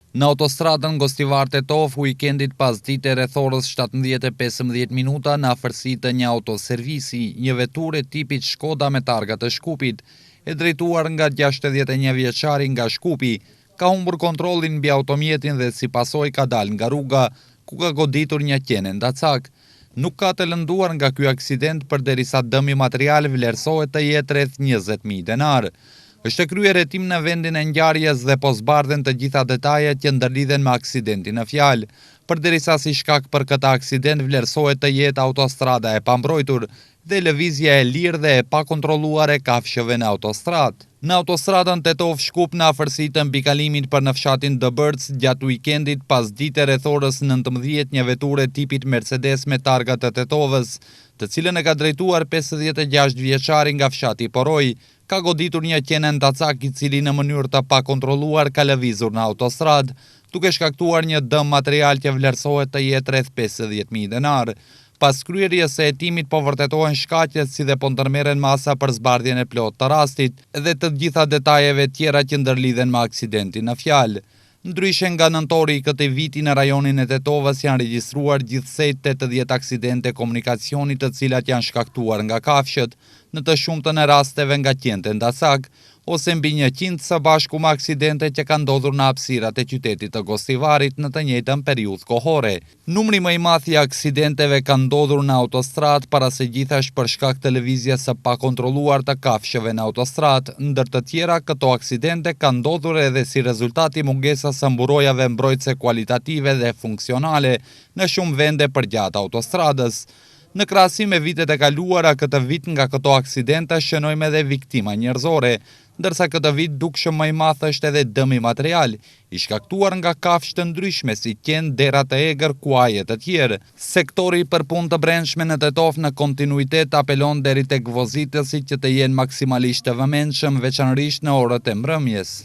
Në autostradën Gostivar Tetov, weekendit pas dite rreth orës 17:15 minuta në afërsi të një autoservisi, një veture tipit Shkoda me targa të Shkupit, e drejtuar nga 61 vjeçari nga Shkupi, ka humbur kontrollin mbi automjetin dhe si pasojë ka dalë nga rruga, ku ka goditur një qenë ndacak. Nuk ka të lënduar nga ky aksident përderisa dëmi material vlerësohet të jetë rreth 20.000 denar. Është kryer hetim në vendin e ngjarjes dhe po zbardhen të gjitha detajet që ndërlidhen me aksidentin në fjalë, përderisa si shkak për këtë aksident vlerësohet të jetë autostrada e pambrojtur dhe lëvizja e lirë dhe e pakontrolluar e kafshëve në autostradë. Në autostradën Tetov-Shkup në afërsi të mbikalimit për në fshatin Dëbërc, gjatë weekendit pas dite rreth orës 19 një veture tipit Mercedes me targa të Tetovës, të cilën e ka drejtuar 56 vjeçari nga fshati Poroj, ka goditur një qenë ndacak i cili në mënyrë të pakontrolluar ka lëvizur në autostradë, duke shkaktuar një dëm material që vlerësohet të jetë rreth 50.000 denar. Pas kryerjes së hetimit po vërtetohen shkaqet si dhe po ndërmerren masa për zbardhjen e plotë të rastit dhe të gjitha detajeve tjera që ndërlidhen me aksidentin në fjalë. Ndryshe nga nëntori i këtij viti në rajonin e Tetovës janë regjistruar gjithsej 80 aksidente komunikacioni të cilat janë shkaktuar nga kafshët, në të shumtën e rasteve nga qenë ndacak, ose mbi 100 së bashku me aksidente që kanë ndodhur në hapësirat e qytetit të Gostivarit në të njëjtën periudhë kohore. Numri më i madh i aksidenteve ka ndodhur në autostradë, para së gjithash për shkak të lëvizjes së pakontrolluar të kafshëve në autostradë, ndër të tjera këto aksidente kanë ndodhur edhe si rezultati mungesës së mburojave mbrojtëse kualitative dhe funksionale në shumë vende përgjatë autostradës. Në krahasim me vitet e kaluara, këtë vit nga këto aksidente shënojmë edhe viktima njerëzore, ndërsa këtë vit dukshëm më i madh është edhe dëmi material, i shkaktuar nga kafshë të ndryshme si qenë, dera të egër, kuaje të tjerë. Sektori për punë të brendshme në Tetov në kontinuitet apelon deri tek vozitësit që të jenë maksimalisht të vëmendshëm, veçanërisht në orët e mbrëmjes.